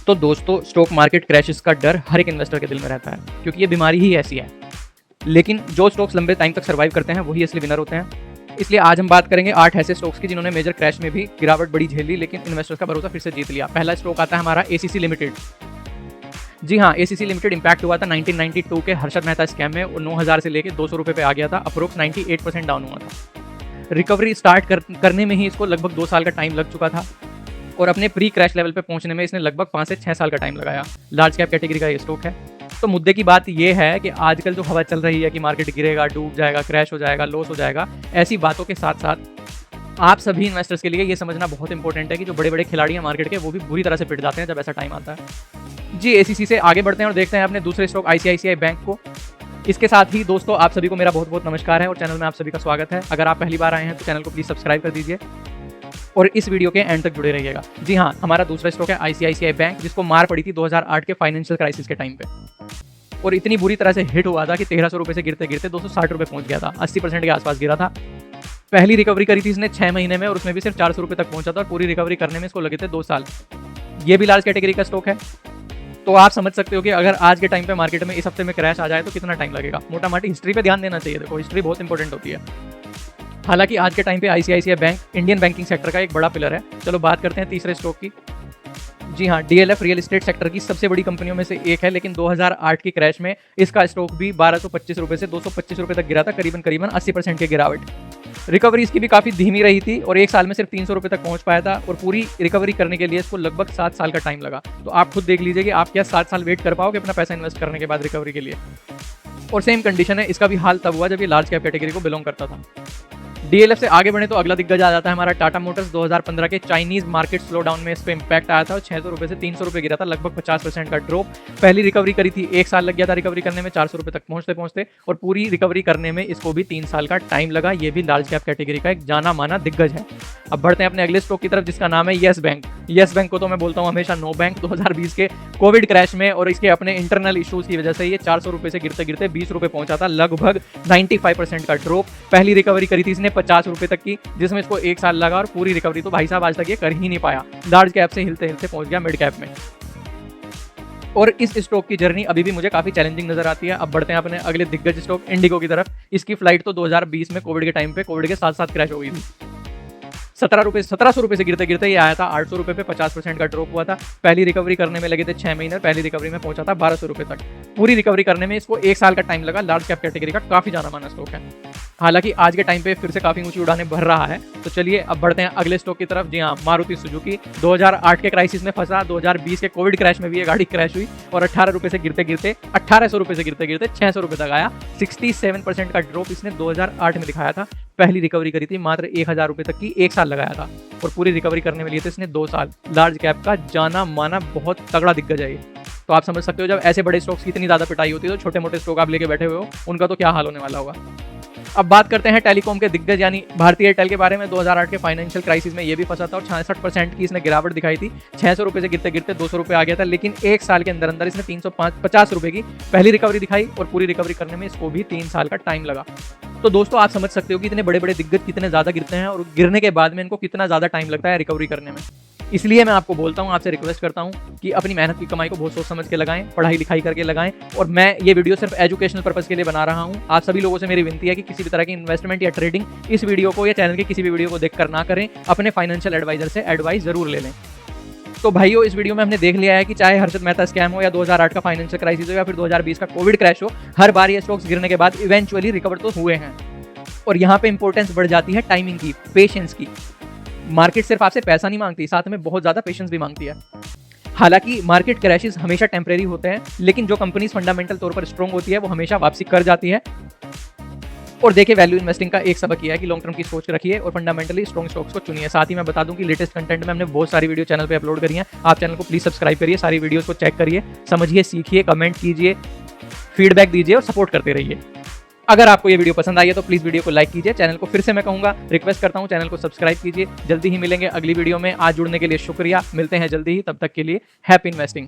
तो दोस्तों, stock market crashes का डर हर एक इन्वेस्टर के दिल में रहता है, क्योंकि ये बीमारी ही ऐसी है। लेकिन जो स्टॉक्स लंबे टाइम तक सर्वाइव करते हैं वही असली विनर होते हैं। इसलिए आज हम बात करेंगे 8 ऐसे स्टॉक्स की जिन्होंने मेजर क्रैश में भी गिरावट बड़ी झेली, लेकिन इन्वेस्टर्स का भरोसा फिर से जीत लिया। पहला स्टॉक आता है हमारा एसीसी लिमिटेड। जी हाँ, एसीसी लिमिटेड इंपैक्ट हुआ था 1992 के हर्षद मेहता स्कैम में, और 9,000 से लेकर 200 रुपये पे आ गया था। अप्रोक्स 98% डाउन हुआ था। रिकवरी स्टार्ट करने में ही इसको लगभग 2 साल का टाइम लग चुका था, और अपने प्री क्रैश लेवल पे पहुंचने में इसने लगभग 5 से 6 साल का टाइम लगाया। लार्ज कैप कैटेगरी का ये स्टॉक है। तो मुद्दे की बात ये है कि आजकल जो हवा चल रही है कि मार्केट गिरेगा, डूब जाएगा, क्रैश हो जाएगा, लॉस हो जाएगा, ऐसी बातों के साथ साथ आप सभी इन्वेस्टर्स के लिए ये समझना बहुत इंपॉर्टेंट है कि जो बड़े बड़े खिलाड़ी हैं मार्केट के, वो भी बुरी तरह से पिट जाते हैं जब ऐसा टाइम आता है। जी, एसीसी से आगे बढ़ते हैं और देखते हैं अपने दूसरे स्टॉक आईसीआईसीआई बैंक को। इसके साथ ही दोस्तों, आप सभी को मेरा बहुत बहुत नमस्कार है और चैनल में आप सभी का स्वागत है। अगर आप पहली बार आए हैं तो चैनल को प्लीज़ सब्सक्राइब कर दीजिए और इस वीडियो के एंड तक जुड़े रहिएगा। जी हाँ, हमारा दूसरा स्टॉक है आईसीआईसीआई बैंक, जिसको मार पड़ी थी 2008 के फाइनेंशियल क्राइसिस के टाइम पे, और इतनी बुरी तरह से हिट हुआ था कि 1300 रुपये से गिरते गिरते 260 रुपये पहुंच गया था। 80% के आसपास गिरा था। पहली रिकवरी करी थी इसने 6 महीने में, और उसमें भी सिर्फ 400 रुपये तक पहुंचा था, और पूरी रिकवरी करने में इसको लगे थे 2 साल। ये भी लार्ज कैटेगरी का स्टॉक है। तो आप समझ सकते हो कि अगर आज के टाइम पे मार्केट में इस हफ्ते में क्रैश आ जाए तो कितना टाइम लगेगा। मोटा मोटी हिस्ट्री पे ध्यान देना चाहिए। देखो, हिस्ट्री बहुत इंपॉर्टेंट होती है। हालांकि आज के टाइम पे ICICI bank Indian banking sector का एक बड़ा पिलर है। चलो बात करते हैं तीसरे स्टॉक की। जी हाँ, डीएलएफ रियल एस्टेट सेक्टर की सबसे बड़ी कंपनियों में से एक है, लेकिन 2008 की क्रैश में इसका स्टॉक भी 1225 रुपये से 225 रुपये तक गिरा था, करीबन 80% की गिरावट। रिकवरी इसकी भी काफ़ी धीमी रही थी, और एक साल में सिर्फ 300 रुपये तक पहुंच पाया था, और पूरी रिकवरी करने के लिए इसको लगभग 7 साल का टाइम लगा। तो आप खुद देख लीजिए कि आप क्या 7 साल वेट कर पाओगे अपना पैसा इन्वेस्ट करने के बाद रिकवरी के लिए। और सेम कंडीशन है, इसका भी हाल तब हुआ जब ये लार्ज कैप कैटेगरी को बिलोंग करता था। डीएलएफ से आगे बढ़े तो अगला दिग्गज आ जाता है हमारा टाटा मोटर्स। 2015 के चाइनीज मार्केट स्लो डाउन में इस पर इंपैक्ट आया था, और 600 रुपये से 300 रुपये गिरा था, लगभग 50% का ड्रॉप। पहली रिकवरी करी थी, 1 साल लग गया था रिकवरी करने में, 400 रुपये तक पहुंचते, और पूरी रिकवरी करने में इसको भी 3 साल का टाइम लगा। ये भी लार्ज कैप कैटेगरी का एक जाना माना दिग्गज है। अब बढ़ते हैं अपने अगले स्टॉक की तरफ, जिसका नाम है येस बैंक। येस बैंक को तो मैं बोलता हूँ हमेशा नो बैंक। 2020 के कोविड क्रैश में और इसके अपने इंटरनल इश्यूज की वजह से ये 400 रुपये से गिरते गिरते 20 रुपये पहुंचा था, लगभग 95% का ड्रॉप। पहली रिकवरी करी थी इसने 50 रुपये तक की, जिसमें इसको 1 साल लगा, और पूरी रिकवरी तो भाई साहब आज तक ये कर ही नहीं पाया। लार्ज कैप से हिलते हिलते पहुंच गया मिड कैप में। और इस स्टॉक की जर्नी अभी भी मुझे काफी चैलेंजिंग नजर आती है। अब बढ़ते हैं अपने अगले दिग्गज स्टॉक इंडिगो की तरफ। इसकी फ्लाइट तो 2020 में कोविड के टाइम पे, कोविड के साथ साथ क्रैश हो गई थी। 1700 रुपये से गिरते गिरते ये आया था 800 रुपये पे, 50% का ड्रॉप हुआ था। पहली रिकवरी करने में लगे थे 6 महीने, पहली रिकवरी में पहुंचा था 1200 रुपये तक। पूरी रिकवरी करने में इसको 1 साल का टाइम लगा। लार्ज कैप कैटेगरी का काफी जाना माना स्टॉक है। हालांकि आज के टाइम पे फिर से काफी ऊंची उड़ानें भर रहा है। तो चलिए अब बढ़ते हैं अगले स्टॉक की तरफ। जी हाँ, मारुति सुजुकी 2008 के क्राइसिस में फंसा, 2020 के कोविड क्रैश में भी ये गाड़ी क्रैश हुई, और 1800 रुपये से गिरते गिरते 600 रुपये तक आया। 67% का ड्रॉप इसने 2008 में दिखाया था। पहली रिकवरी करी थी मात्र 1000 रुपये तक की, 1 साल लगाया था, और पूरी रिकवरी करने में लिए थे इसने 2 साल। लार्ज कैप का जाना माना बहुत तगड़ा दिग्गज है ये। तो आप समझ सकते हो, जब ऐसे बड़े स्टॉक्स की इतनी ज़्यादा पिटाई होती है तो छोटे मोटे स्टॉक आप लेके बैठे हुए हो, उनका तो क्या हाल होने वाला होगा। अब बात करते हैं टेलीकॉम के दिग्गज यानी भारतीय एयरटेल के बारे में। 2008 के फाइनेंशियल क्राइसिस में ये भी फंसा था, और 66% की इसने गिरावट दिखाई थी। 600 रुपये से गिरते गिरते 200 रुपये आ गया था, लेकिन 1 साल के अंदर अंदर इसने 350 रुपये की पहली रिकवरी दिखाई, और पूरी रिकवरी करने में इसको भी 3 साल का टाइम लगा। तो दोस्तों, आप समझ सकते हो कि इतने बड़े बड़े दिग्गज कितने ज़्यादा गिरते हैं, और गिरने के बाद में इनको कितना ज़्यादा टाइम लगता है रिकवरी करने में। इसलिए मैं आपको बोलता हूँ, आपसे रिक्वेस्ट करता हूँ कि अपनी मेहनत की कमाई को बहुत सोच समझ के लगाएं, पढ़ाई लिखाई करके लगाएं। और मैं ये वीडियो सिर्फ एजुकेशनल पर्पस के लिए बना रहा हूँ। आप सभी लोगों से मेरी विनती है कि किसी भी तरह की इन्वेस्टमेंट या ट्रेडिंग इस वीडियो को या चैनल के किसी भी वीडियो को देखकर ना करें। अपने फाइनेंशियल एडवाइजर से एडवाइस जरूर ले लें। तो भाइयों, इस वीडियो में हमने देख लिया है कि चाहे हर्षद मेहता स्कैम हो, या 2008 का फाइनेंशियल क्राइसिस हो, या फिर 2020 का कोविड क्रैश हो, हर बार ये स्टॉक्स गिरने के बाद इवेंचुअली रिकवर तो हुए हैं। और यहाँ पे इंपॉर्टेंस बढ़ जाती है टाइमिंग की, पेशेंस की। मार्केट सिर्फ आपसे पैसा नहीं मांगती, साथ में बहुत ज्यादा पेशेंस भी मांगती है। हालांकि मार्केट क्रैशेस हमेशा टेम्परेरी होते हैं, लेकिन जो कंपनीज फंडामेंटल तौर पर स्ट्रॉन्ग होती है वो हमेशा वापसी कर जाती है। और देखिए, वैल्यू इन्वेस्टिंग का एक सबक यह है कि लॉन्ग टर्म की सोच रखिए और फंडामेंटली स्ट्रॉन्ग स्टॉक्स को चुनिए। साथ ही मैं बता दूं कि लेटेस्ट कंटेंट में हमने बहुत सारी वीडियो चैनल पे अपलोड करी हैं। आप चैनल को प्लीज सब्सक्राइब करिए, सारी वीडियोस को चेक करिए, समझिए, सीखिए, कमेंट कीजिए, फीडबैक दीजिए और सपोर्ट करते रहिए। अगर आपको ये वीडियो पसंद आई है तो प्लीज वीडियो को लाइक कीजिए। चैनल को फिर से मैं कहूंगा, रिक्वेस्ट करता हूं, चैनल को सब्सक्राइब कीजिए। जल्दी ही मिलेंगे अगली वीडियो में। आज जुड़ने के लिए शुक्रिया, मिलते हैं जल्दी ही, तब तक के लिए हैप्पी इन्वेस्टिंग।